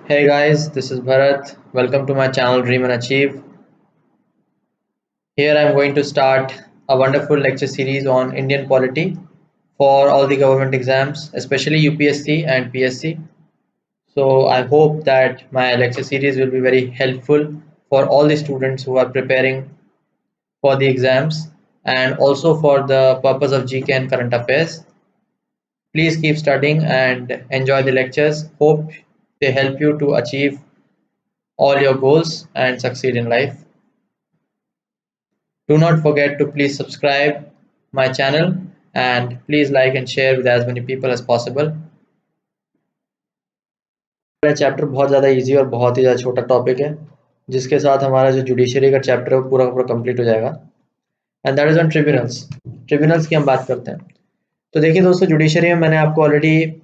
Hey guys, this is Bharat. Welcome to my channel Dream and Achieve. Here I am going to start a wonderful lecture series on Indian polity for all the government exams, especially UPSC and PSC. So I hope that my lecture series will be very helpful for all the students who are preparing for the exams and also for the purpose of GK and current affairs. Please keep studying and enjoy the lectures. Hope they help you to achieve all your goals and succeed in life. Do not forget to please subscribe my channel and please like and share with as many people as possible. मेरा chapter बहुत ज़्यादा easy और बहुत ही ज़्यादा छोटा topic है जिसके साथ हमारा जो जुडिशरी का चैप्टर है वो पूरा पूरा कंप्लीट हो जाएगा and that is on tribunals. Tribunals की हम बात करते हैं। तो देखिए दोस्तों, जुडिशरी में मैंने आपको ऑलरेडी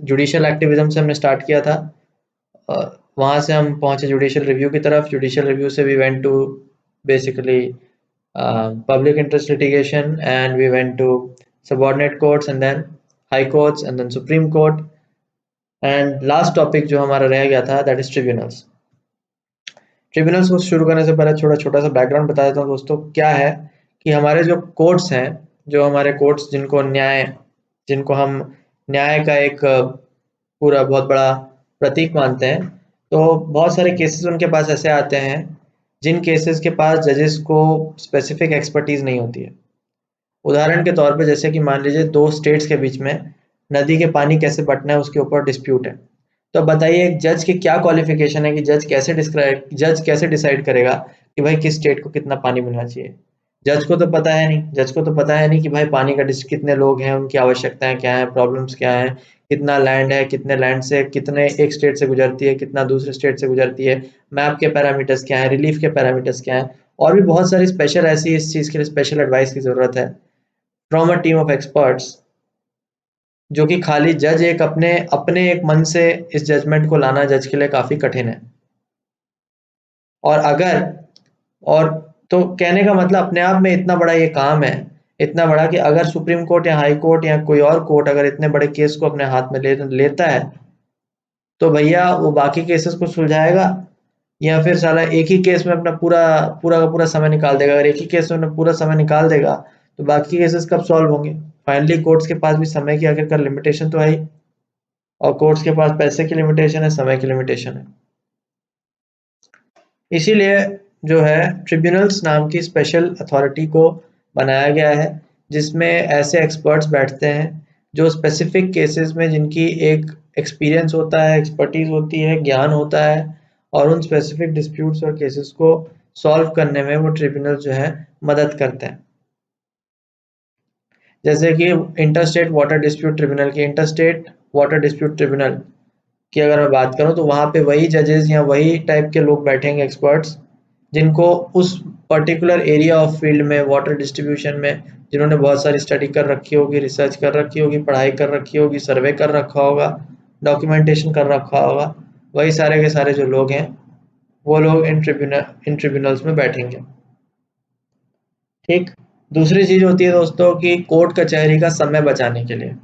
जुडिशियल एक्टिविज्म से हमने स्टार्ट किया था। वहाँ से हम पहुँचे जुडिशियल रिव्यू की तरफ। जुडिशियल रिव्यू से we went to basically public interest litigation, and we went to subordinate courts and then high courts and then Supreme Court, and last topic जो हमारा रह गया था that is tribunals। ट्रिब्यूनल्स को शुरू करने से पहले छोटा छोटा सा बैकग्राउंड बता देता हूँ दोस्तों। क्या है कि हमारे जो कोर्ट्स हैं, जो हमारे कोर्ट्स जिनको हम न्याय का एक पूरा बहुत बड़ा प्रतीक मानते हैं, तो बहुत सारे केसेस उनके पास ऐसे आते हैं जिन केसेस के पास जजेस को स्पेसिफिक एक्सपर्टीज नहीं होती है। उदाहरण के तौर पे जैसे कि मान लीजिए दो स्टेट्स के बीच में नदी के पानी कैसे बंटना है उसके ऊपर डिस्प्यूट है। तो अब बताइए एक जज की क्या क्वालिफिकेशन है कि जज कैसे डिसाइड करेगा कि भाई किस स्टेट को कितना पानी मिलना चाहिए। जज को तो पता है नहीं। जज को तो पता है नहीं कि भाई पानी का कितने लोग हैं, उनकी आवश्यकताएं क्या है, प्रॉब्लम्स क्या है, कितना लैंड है, कितने लैंड से कितने एक स्टेट से गुजरती है, कितना दूसरे स्टेट से गुजरती है, मैप के पैरामीटर्स क्या है, रिलीफ के पैरामीटर्स क्या है, और भी बहुत सारी स्पेशल ऐसी इस चीज़ के लिए स्पेशल एडवाइस की ज़रूरत है from a team of experts, जो कि खाली जज एक अपने अपने एक मन से इस जजमेंट को लाना जज के लिए काफी कठिन है। और अगर और तो कहने का मतलब अपने आप में इतना बड़ा ये काम है, इतना बड़ा कि अगर सुप्रीम कोर्ट या हाई कोर्ट या कोई और कोर्ट अगर इतने बड़े केस को अपने हाथ में लेता है, तो भैया वो बाकी केसेस को सुलझाएगा या फिर साला एक ही केस में अपना पूरा पूरा का पूरा समय निकाल देगा। अगर एक ही केस में अपना पूरा समय निकाल देगा तो बाकी केसेस कब सॉल्व होंगे। फाइनली कोर्ट्स के पास भी समय की आखिरकार लिमिटेशन तो है ही, और कोर्ट्स के पास पैसे की लिमिटेशन है, समय की लिमिटेशन है। इसीलिए जो है ट्रिब्यूनल्स नाम की स्पेशल अथॉरिटी को बनाया गया है जिसमें ऐसे एक्सपर्ट्स बैठते हैं जो स्पेसिफिक केसेस में जिनकी एक एक्सपीरियंस होता है, एक्सपर्टीज होती है, ज्ञान होता है, और उन स्पेसिफिक डिस्प्यूट्स और केसेस को सॉल्व करने में वो ट्रिब्यूनल जो है मदद करते हैं। जैसे कि इंटरस्टेट वाटर डिस्प्यूट ट्रिब्यूनल की अगर मैं बात करूं तो वहां पे वही जजेस या वही टाइप के लोग बैठेंगे, एक्सपर्ट्स, जिनको उस पर्टिकुलर एरिया ऑफ फील्ड में, वाटर डिस्ट्रीब्यूशन में, जिन्होंने बहुत सारी स्टडी कर रखी होगी, रिसर्च कर रखी होगी, पढ़ाई कर रखी होगी, सर्वे कर रखा होगा, डॉक्यूमेंटेशन कर रखा होगा, वही सारे के सारे जो लोग हैं वो लोग इन ट्रिब्यूनल्स में बैठेंगे। ठीक। दूसरी चीज होती है दोस्तों कि कोर्ट कचहरी का समय बचाने के लिए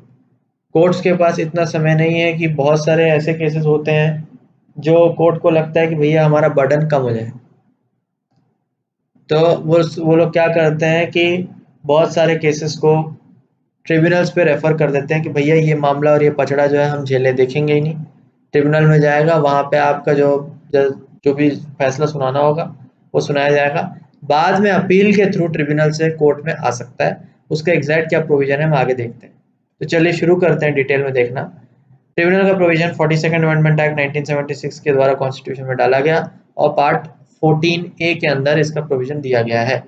कोर्ट्स के पास इतना समय नहीं है कि बहुत सारे ऐसे केसेस होते हैं जो कोर्ट को लगता है कि भैया हमारा बर्डन कम हो जाए, तो वो लोग क्या करते हैं कि बहुत सारे केसेस को ट्रिब्यूनल्स पे रेफर कर देते हैं कि भैया ये मामला और ये पचड़ा जो है हम झेले देखेंगे ही नहीं। ट्रिब्यूनल में जाएगा, वहाँ पे आपका जो भी फैसला सुनाना होगा वो सुनाया जाएगा। बाद में अपील के थ्रू ट्रिब्यूनल से कोर्ट में आ सकता है। उसका एग्जैक्ट क्या प्रोविजन है हम आगे देखते हैं। तो चलिए शुरू करते हैं डिटेल में देखना। ट्रिब्यूनल का प्रोविजन 42nd अमेंडमेंट एक्ट 1976 के द्वारा कॉन्स्टिट्यूशन में डाला गया और पार्ट 14A के अंदर इसका प्रोविजन दिया गया है।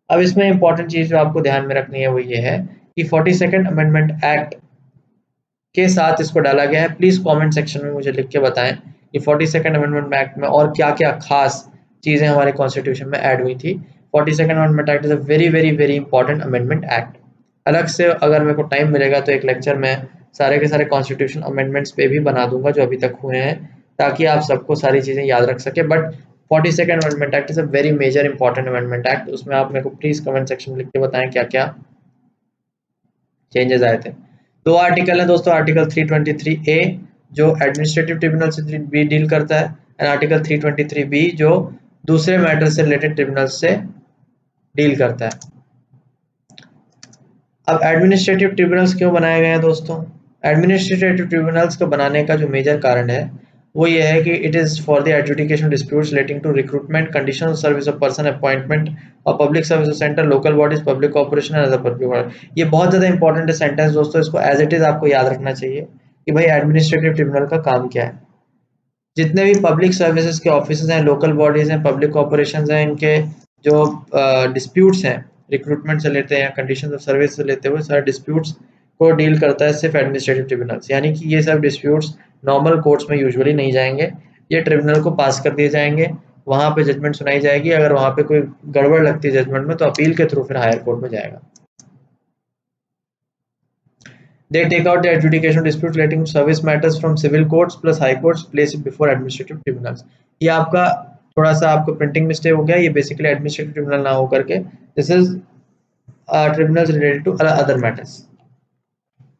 अब इसमें इंपॉर्टेंट चीज जो आपको ध्यान में रखनी है वो ये है कि 42nd अमेंडमेंट एक्ट के साथ इसको डाला गया है। प्लीज कमेंट सेक्शन में मुझे लिख के बताएं कि 42nd अमेंडमेंट एक्ट में और क्या क्या खास चीजें हमारे कॉन्स्टिट्यूशन में ऐड हुई थी। 42nd amendment act is a very very very important amendment act. अलग से अगर मेरे को टाइम मिलेगा तो एक लेक्चर में सारे के सारे कॉन्स्टिट्यूशन अमेंडमेंट्स पे भी बना दूंगा जो अभी तक हुए हैं, ताकि आप सबको सारी चीजें याद रख सके। But 42nd amendment act is a very major important amendment act. उसमें आप मेरे को प्लीज कमेंट सेक्शन में लिख के बताएं क्या क्या चेंजेस आए थे। दो आर्टिकल है दोस्तों, आर्टिकल 323A जो एडमिनिस्ट्रेटिव ट्रिब्यूनल से भी डील करता है, एंड आर्टिकल 323 बी जो दूसरे मैटर से रिलेटेड ट्रिब्यूनल से डील करता है। अब एडमिनिस्ट्रेटिव ट्रिब्यूनल्स क्यों बनाए गए हैं दोस्तों? एडमिनिस्ट्रेटिव ट्रिब्यूनल्स को बनाने का जो मेजर कारण है वो ये है कि it is for the adjudication disputes relating to recruitment, condition of service of person, appointment और public service centre, local bodies, public corporation and other public body. ये बहुत ज्यादा इंपॉर्टेंट है सेंटेंस दोस्तों, इसको एज इट इज आपको याद रखना चाहिए कि भाई एडमिनिस्ट्रेटिव ट्रिब्यूनल का काम क्या है। जितने भी पब्लिक सर्विसेज के ऑफिस हैं, लोकल बॉडीज हैं, पब्लिक कॉर्पोरेशन हैं, इनके जो डिस्प्यूट्स हैं रिक्रूटमेंट से लेते हैं, कंडीशन ऑफ सर्विस से लेते हुए सारे डिस्प्यूट्स को डील करता है सिर्फ एडमिनिस्ट्रेटिव ट्रिब्यूनल्स। यानी कि ये सब डिस्प्यूट्स नॉर्मल कोर्ट्स में यूजुअली नहीं जाएंगे, ये ट्रिब्यूनल को पास कर दिए जाएंगे, वहां पे जजमेंट सुनाई जाएगी। अगर वहां पे कोई गड़बड़ लगती है जजमेंट में तो अपील के थ्रू फिर हायर कोर्ट में जाएगा। They take out the adjudication disputes relating to service matters from civil courts plus high courts, place it before administrative tribunals। ये आपका थोड़ा सा आपको प्रिंटिंग मिस्टेक हो गया, ये बेसिकली एडमिनिस्ट्रेटिव ट्रिब्यूनल ना हो करके this is tribunals related to other matters,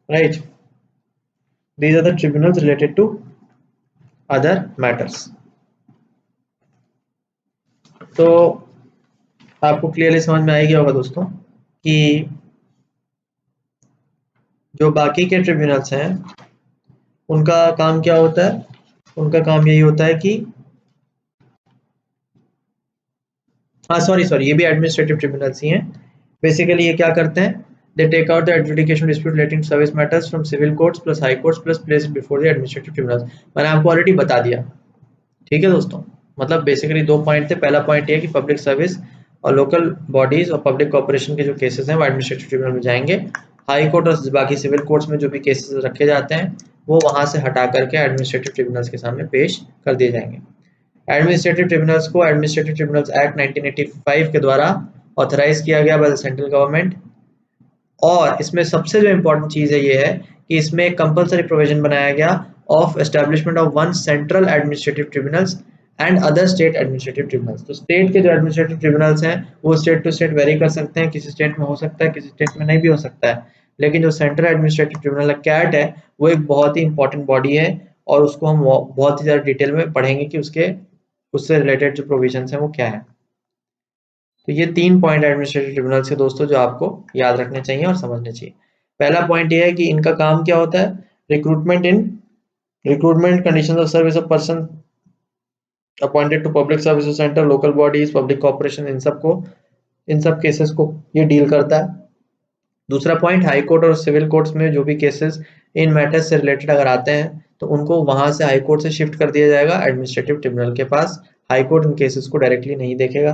right? These are the tribunals related to other matters। तो आपको क्लियरली समझ में आएगी होगा दोस्तों कि जो बाकी के ट्रिब्यूनल्स हैं उनका काम क्या होता है। उनका काम यही होता है कि हाँ सॉरी ये भी एडमिनिस्ट्रेटिव ट्रिब्यूनल्स ही हैं। बेसिकली ये क्या करते हैं, they take out the adjudication dispute relating to service matters from civil courts plus high courts plus place it before the administrative tribunals. मैंने आपको ऑलरेडी बता दिया, ठीक है दोस्तों। मतलब बेसिकली दो पॉइंट थे। पहला पॉइंट ये है कि पब्लिक सर्विस और लोकल बॉडीज और पब्लिक कॉर्पोरेशन के जो केसेस हैं वो एडमिनिस्ट्रेटिव ट्रिब्यूनल में जाएंगे। हाई कोर्ट और बाकी सिविल कोर्ट्स में जो भी केसेस रखे जाते हैं वो वहां से हटा करके एडमिनिस्ट्रेटिव ट्रिब्यूनल्स के सामने पेश कर दिए जाएंगे। एडमिनिस्ट्रेटिव ट्रिब्यूनल्स को एडमिनिस्ट्रेटिव ट्रिब्यूनल्स एक्ट 1985 के द्वारा ऑथराइज किया गया बाय द सेंट्रल गवर्नमेंट। और इसमें सबसे जो इम्पोर्टेंट चीज है ये है कि इसमें एक कंपलसरी प्रोविजन बनाया गया of establishment of one central administrative tribunals and other state administrative tribunals. तो स्टेट के जो एडमिनिस्ट्रेटिव ट्रिब्यूनल्स हैं वो स्टेट टू स्टेट वेरी कर सकते हैं, किसी स्टेट में हो सकता है, किसी स्टेट में नहीं भी हो सकता है। लेकिन जो सेंट्रल एडमिनिस्ट्रेटिव ट्रिब्यूनल कैट है वो एक बहुत ही इंपॉर्टेंट बॉडी है और उसको हम बहुत ही ज्यादा डिटेल में पढ़ेंगे कि उससे रिलेटेड जो प्रोविजंस हैं वो क्या है। तो ये 3 पॉइंट एडमिनिस्ट्रेटिव ट्रिब्यूनल से दोस्तों जो आपको याद रखने चाहिए और समझने चाहिए। पहला पॉइंट ये है कि इनका काम क्या होता है, recruitment conditions of service of person appointed to public service centre, local bodies, public corporation, इन सब केसेस को ये डील करता है। दूसरा पॉइंट, हाई कोर्ट और सिविल कोर्ट्स में जो भी केसेस इन मैटर्स से रिलेटेड अगर आते हैं तो उनको वहां से हाई कोर्ट से शिफ्ट कर दिया जाएगा एडमिनिस्ट्रेटिव ट्रिब्यूनल के पास। हाई कोर्ट इन केसेस को डायरेक्टली नहीं देखेगा।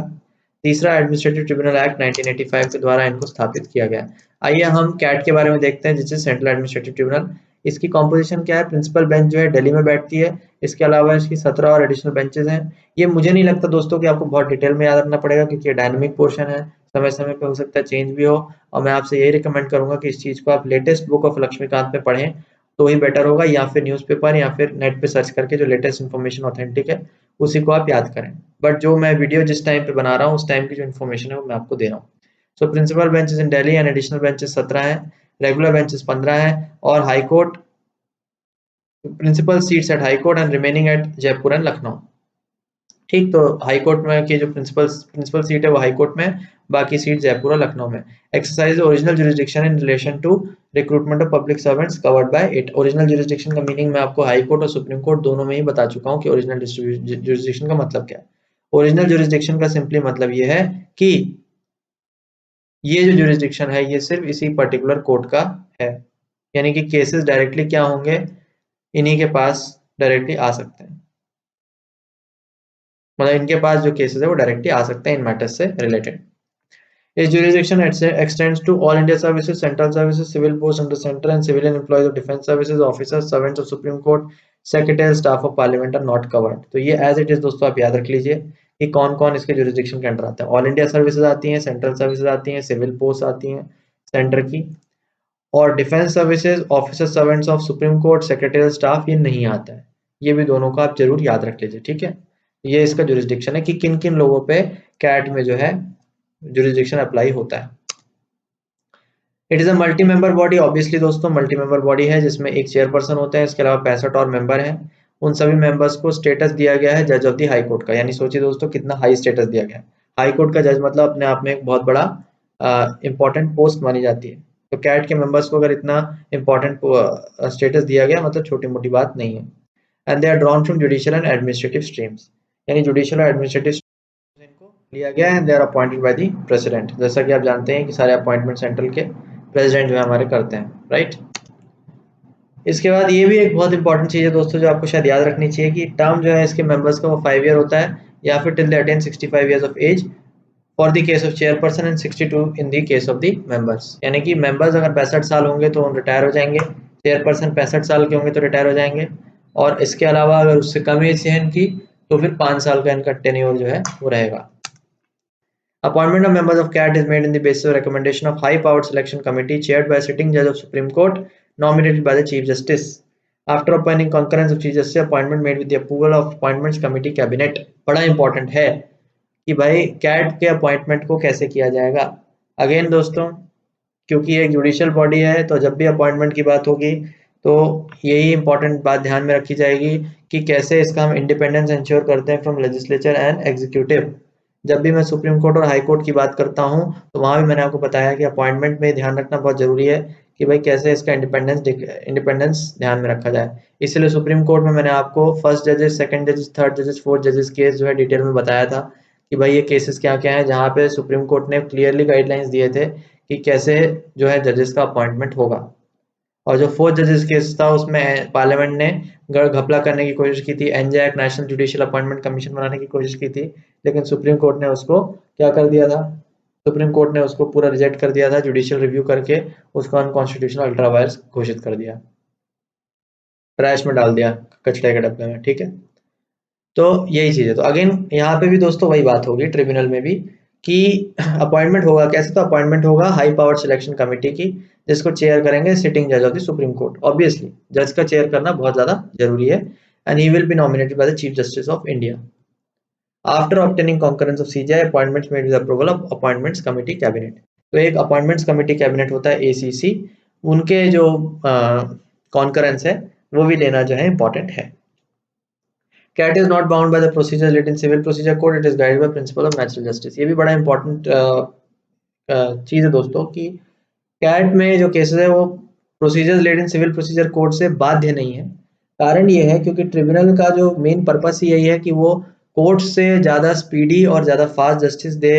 तीसरा, एडमिनिस्ट्रेटिव ट्रिब्यूनल एक्ट 1985 के द्वारा इनको स्थापित किया गया। आइए हम कैट के बारे में देखते हैं, जिससे सेंट्रल एडमिनिस्ट्रेटिव ट्रिब्यूनल। इसकी कॉम्पोजिशन क्या है, प्रिंसिपल बेंच जो है दिल्ली में बैठती है। इसके अलावा इसकी 17 और एडिशनल बेंचेस हैं। ये मुझे नहीं लगता दोस्तों कि आपको बहुत डिटेल में याद रखना पड़ेगा क्योंकि ये डायनेमिक पोर्शन है, समय समय पे हो सकता है चेंज भी हो। और मैं आपसे यही रिकमेंड करूंगा कि इस चीज को आप लेटेस्ट बुक ऑफ लक्ष्मीकांत में पढ़ें तो ही बेटर होगा, या फिर न्यूज़पेपर या फिर नेट पे सर्च करके जो लेटेस्ट इन्फॉर्मेशन ऑथेंटिक है उसी को आप याद करें। बट जो मैं वीडियो जिस टाइम पे बना रहा हूँ उस टाइम की जो इन्फॉर्मेशन है वो मैं आपको दे रहा हूँ। So principal benches in Delhi and additional benches 17 हैं, रेगुलर बेंचेस 15 हैं और high court principal seats at high court and remaining at Jaipur and Lucknow. ठीक, तो हाई कोर्ट में की जो प्रिंसिपल सीट है वो हाई कोर्ट में, बाकी सीट जयपुर और लखनऊ में। Exercise original jurisdiction in relation to recruitment of public servants covered by it. Original jurisdiction का मीनिंग मैं आपको हाई कोर्ट और सुप्रीम कोर्ट दोनों में ही बता चुका हूँ कि ओरिजिनल जुरिसडिक्शन का मतलब क्या है। ओरिजिनल जुरिसडिक्शन का सिंपली मतलब ये है कि ये जो जुरिसडिक्शन है ये सिर्फ इसी पर्टिकुलर कोर्ट का है, यानी कि केसेस डायरेक्टली क्या होंगे, इन्हीं के पास डायरेक्टली आ सकते हैं। मतलब इनके पास जो केसेस है वो डायरेक्टली आ सकते हैं इन मैटर्स से related. Its jurisdiction extends to all India services, central services, civil posts under center and civilian employees of defense services, officers, servants of Supreme Court, secretarial staff of Parliament are not covered। तो ये as it is दोस्तों आप याद रख लीजिए कि कौन कौन इसके jurisdiction के अंडर आते हैं। ऑल इंडिया सर्विसेज आती हैं, सेंट्रल सर्विसेज आती हैं, सिविल पोस्ट आती हैं सेंटर की, और defence services, officer servants of supreme court, secretarial staff ये नहीं आता है। ये भी दोनों को आप जरूर याद रख लीजिए, ठीक है। ये इसका जुरिस्डिक्शन है कि किन किन लोगों पे कैट में जो है जुरिस्डिक्शन अप्लाई होता है। It is a multi member body, obviously दोस्तों मल्टी मेंबर बॉडी है जिसमें एक चेयरपर्सन होते हैं, इसके अलावा 65 और मेंबर हैं। उन सभी मेंबर्स को स्टेटस दिया गया है जज ऑफ द हाई कोर्ट का, यानी सोचिए दोस्तों कितना हाई स्टेटस दिया गया है। हाई कोर्ट का जज मतलब अपने आप में एक बहुत बड़ा इंपॉर्टेंट पोस्ट मानी जाती है। तो कैट के मेंबर्स को अगर इतना इंपॉर्टेंट स्टेटस दिया गया मतलब छोटी मोटी बात नहीं है। And they are drawn from judicial and administrative streams, यानी जुडिशियल और एडमिनिस्ट्रेटिव इनको लिया गया है। And they are appointed by the president, जैसा कि आप जानते हैं कि सारे अपॉइंटमेंट सेंट्रल के प्रेसिडेंट जो है हमारे करते हैं, राइट। इसके बाद ये भी एक बहुत इंपॉर्टेंट चीज़ है दोस्तों जो आपको शायद याद रखनी चाहिए कि टर्म जो है इसके मेंबर्स का वो 5 ईयर होता है या फिर till they attain 65 years of age for the case of chairperson and 62 in the case of the members, यानी कि मेंबर्स अगर 65 साल होंगे तो रिटायर हो जाएंगे, चेयरपर्सन 65 साल के होंगे तो रिटायर हो जाएंगे, और इसके अलावा अगर उससे कम एज है इनकी तो फिर 5 साल का इनका टेन्योर जो है वो रहेगा। Appointment of members of CAT is made in the basis of recommendation of high-powered selection committee chaired by a sitting judge of Supreme Court nominated by the Chief Justice. After appointing concurrence of Chief Justice, appointment made with the approval of Appointments Committee Cabinet. बड़ा important है कि भाई CAT के appointment को कैसे किया जाएगा। Again दोस्तों क्योंकि एक जुडिशियल बॉडी है तो जब भी अपॉइंटमेंट की बात होगी तो यही इंपॉर्टेंट बात ध्यान में रखी जाएगी कि कैसे इसका हम इंडिपेंडेंस इंश्योर करते हैं फ्रॉम लेजिस्लेचर एंड एग्जीक्यूटिव। जब भी मैं सुप्रीम कोर्ट और हाई कोर्ट की बात करता हूं तो वहां भी मैंने आपको बताया कि अपॉइंटमेंट में ध्यान रखना बहुत जरूरी है कि भाई कैसे इसका इंडिपेंडेंस ध्यान में रखा जाए। इसलिए सुप्रीम कोर्ट में मैंने आपको फर्स्ट जजेस, सेकंड जजेस, थर्ड जजेस, फोर्थ जजेस केस जो है डिटेल में बताया था कि भाई ये केसेस क्या क्या है, जहाँ पे सुप्रीम कोर्ट ने क्लियरली गाइडलाइंस दिए थे कि कैसे जो है जजेस का अपॉइंटमेंट होगा। और जो फोर्थ जजेस केस था उसमें पार्लियामेंट ने गड़ घपला करने की कोशिश की थी, एनजैक नेशनल जुडिशियल अपॉइंटमेंट कमीशन बनाने की कोशिश की थी, लेकिन सुप्रीम कोर्ट ने उसको क्या कर दिया था, सुप्रीम कोर्ट ने उसको पूरा रिजेक्ट कर दिया था, जुडिशियल रिव्यू करके उसको अनकॉन्स्टिट्यूशनल अल्ट्रा वायर्स घोषित कर दिया, ट्रैश में डाल दिया, कचरे के डब्बे में, ठीक है। तो यही चीज है। तो अगेन यहाँ पे भी दोस्तों वही बात होगी ट्रिब्यूनल में भी कि अपॉइंटमेंट होगा कैसे, तो अपॉइंटमेंट होगा हाई पावर सिलेक्शन कमेटी की जिसको चेयर करेंगे सिटिंग जज of the supreme court. Obviously जज का चेयर करना बहुत ज्यादा जरूरी है and he will be nominated by the chief justice of India after obtaining concurrence of CGI appointments made with approval of appointments committee cabinet. तो एक अपॉइंटमेंट्स कमेटी कैबिनेट होता है एसीसी, उनके जो कॉन्करेंस है वो भी लेना जो है इंपॉर्टेंट है। CAT is not bound by the procedures laid in civil procedure code, it is guided by principle of natural justice। ये भी बड़ा इंपॉर्टेंट चीज है दोस्तों कि कैट में जो केसेस है वो procedures laid in civil procedure code से बाध्य नहीं है। कारण ये है क्योंकि ट्रिब्यूनल का जो मेन पर्पस ही यही है कि वो कोर्ट से ज़्यादा स्पीडी और ज़्यादा फास्ट जस्टिस दे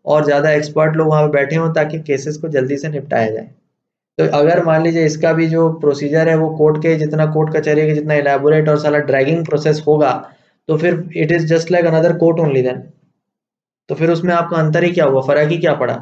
और ज़्यादा एक्सपर्ट लोग वहाँ पे बैठे हों ताकि केसेस को जल्दी से निपटाया जाए। तो अगर मान लीजिए इसका भी जो प्रोसीजर है वो कोर्ट के जितना, कोर्ट कचहरी के जितना इलेबोरेट और सारा ड्रैगिंग प्रोसेस होगा तो फिर it is just like another court only then. तो फिर उसमें आपका अंतर ही क्या हुआ, फर्क ही क्या पड़ा।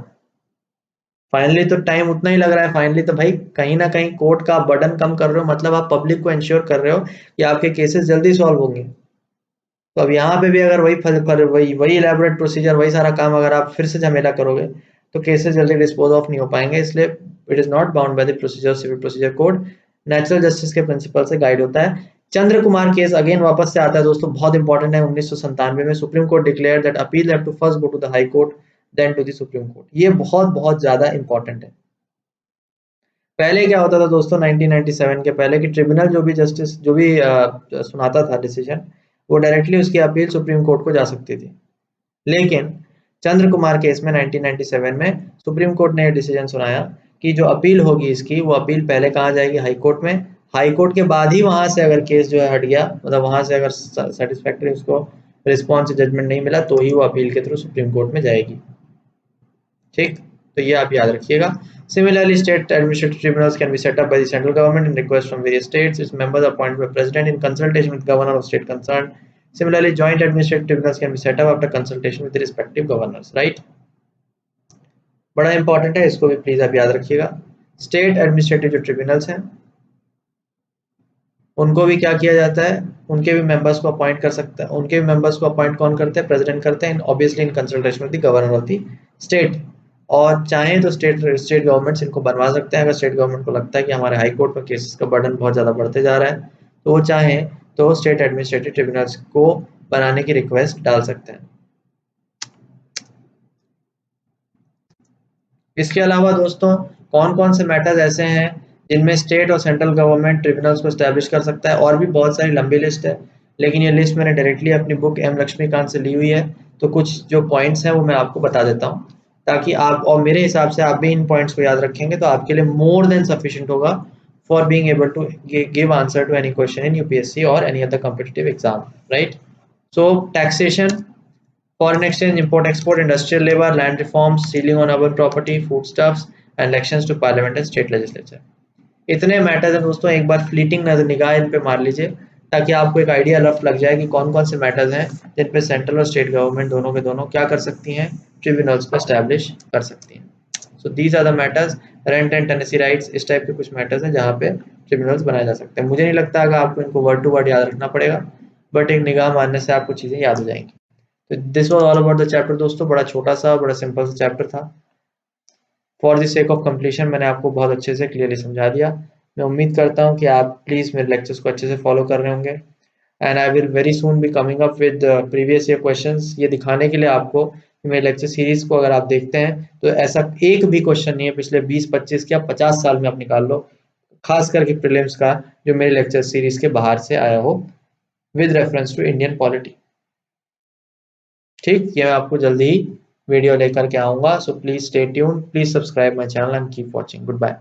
फाइनली तो टाइम उतना ही लग रहा है, फाइनली तो भाई कहीं ना कहीं कोर्ट का बर्डन कम कर रहे हो, मतलब आप पब्लिक को इंश्योर कर रहे हो कि आपके केसेस जल्दी सॉल्व होंगे। तो अब यहाँ पे भी अगर वही वही इलेबोरेट प्रोसीजर, वही सारा काम अगर आप फिर से झमेला करोगे तो केसेस जल्दी डिस्पोज ऑफ नहीं हो पाएंगे। इसलिए it is not bound by the procedure civil procedure code, natural justice के प्रिंसिपल से गाइड होता है। चंद्र कुमार केस अगेन वापस से आता है दोस्तों, बहुत इंपॉर्टेंट है। 1997 में supreme court declare that appeal have to first go to the high court then to the supreme court. ये बहुत बहुत ज्यादा इंपॉर्टेंट है। पहले क्या होता था दोस्तों 1997 के पहले कि ट्रिब्यूनल जो भी जस्टिस जो भी सुनाता था डिसीजन, वो डायरेक्टली उसकी अपील सुप्रीम कोर्ट को जा सकती थी। लेकिन चंद्र कुमार केस में 1997 में सुप्रीम कोर्ट ने डिसीजन सुनाया कि जो अपील होगी इसकी, वो अपील पहले कहाँ जाएगी, हाई कोर्ट में। हाई कोर्ट के बाद ही वहां से अगर केस जो है हट गया, मतलब वहां से अगर सेटिस्फैक्टरी उसको रिस्पॉन्स जजमेंट नहीं मिला तो ही वो अपील के थ्रू सुप्रीम कोर्ट में जाएगी। ठीक, तो ये आप याद रखिएगा। Similarly, state administrative tribunals can be set up by the central government in request from various states. Its members are appointed by president in consultation with governor of state concerned. Similarly, joint administrative tribunals can be set up after consultation with the respective governors. Right? बड़ा important है, इसको भी please आप याद रखिएगा। State administrative जो tribunals हैं उनको भी क्या किया जाता है, उनके भी मेंबर्स को अपॉइंट कर सकता है। उनके भी मेंबर्स को अपॉइंट कौन करते हैं, प्रेसिडेंट करते हैं, obviously in consultation with the governor of the state. और चाहें तो स्टेट गवर्नमेंट्स इनको बनवा सकते हैं। अगर स्टेट गवर्नमेंट को लगता है कि हमारे हाई कोर्ट में केसेस का बर्डन बहुत ज़्यादा बढ़ते जा रहा है तो वो चाहें तो स्टेट एडमिनिस्ट्रेटिव ट्रिब्यूनल्स को बनाने की रिक्वेस्ट डाल सकते हैं। इसके अलावा दोस्तों कौन कौन से मैटर्स ऐसे हैं जिनमें स्टेट और सेंट्रल गवर्नमेंट ट्रिब्यूनल्स को स्टैब्लिश कर सकता है, और भी बहुत सारी लंबी लिस्ट है, लेकिन ये लिस्ट मैंने डायरेक्टली अपनी बुक एम लक्ष्मीकांत से ली हुई है। तो कुछ जो पॉइंट्स हैं वो मैं आपको बता देता हूँ, ताकि आप, और मेरे हिसाब से आप भी इन पॉइंट्स को याद रखेंगे तो आपके लिए मोर देन सफिशिएंट होगा for being able to give answer to any question in UPSC और any other competitive exam, right. So taxation, foreign exchange, import export, industrial labor, land reforms, ceiling on urban property, foodstuffs, and elections to parliament and state legislature. इतने matters हैं दोस्तों, एक बार fleeting नजर निगाह इन पे मार लीजिए, ताकि आपको एक आइडिया रफ लग जाए कि कौन कौन से मैटर्स हैं जिन पे सेंट्रल और स्टेट गवर्नमेंट दोनों के दोनों क्या कर सकती हैं, ट्रिब्यूनल्स को एस्टैब्लिश कर सकती हैं। So these are the matters, rent and tenancy rights, इस टाइप के कुछ मैटर्स हैं जहाँ पे ट्रिब्यूनल्स बनाए जा सकते हैं। मुझे नहीं लगता अगर आपको इनको वर्ड टू वर्ड याद रखना पड़ेगा, बट एक निगाह मारने से आपको चीज़ें याद हो जाएंगी। तो this was all about the chapter दोस्तों, बड़ा छोटा सा, बड़ा सिंपल सा चैप्टर था। For the sake of completion मैंने आपको बहुत अच्छे से क्लियरली समझा दिया। मैं उम्मीद करता हूँ कि आप प्लीज़ मेरे लेक्चर्स को अच्छे से फॉलो कर रहे होंगे, and I will very soon be coming up with previous year questions, ये दिखाने के लिए आपको कि मेरे लेक्चर सीरीज को अगर आप देखते हैं तो ऐसा एक भी क्वेश्चन नहीं है पिछले 20-25 या 50 साल में आप निकाल लो, खास करके प्रीलिम्स का, जो मेरे लेक्चर सीरीज के बाहर से आया हो with reference to Indian polity. ठीक, ये मैं आपको जल्दी ही वीडियो लेकर के आऊंगा। So please stay tuned, please subscribe my channel and keep watching. Good bye.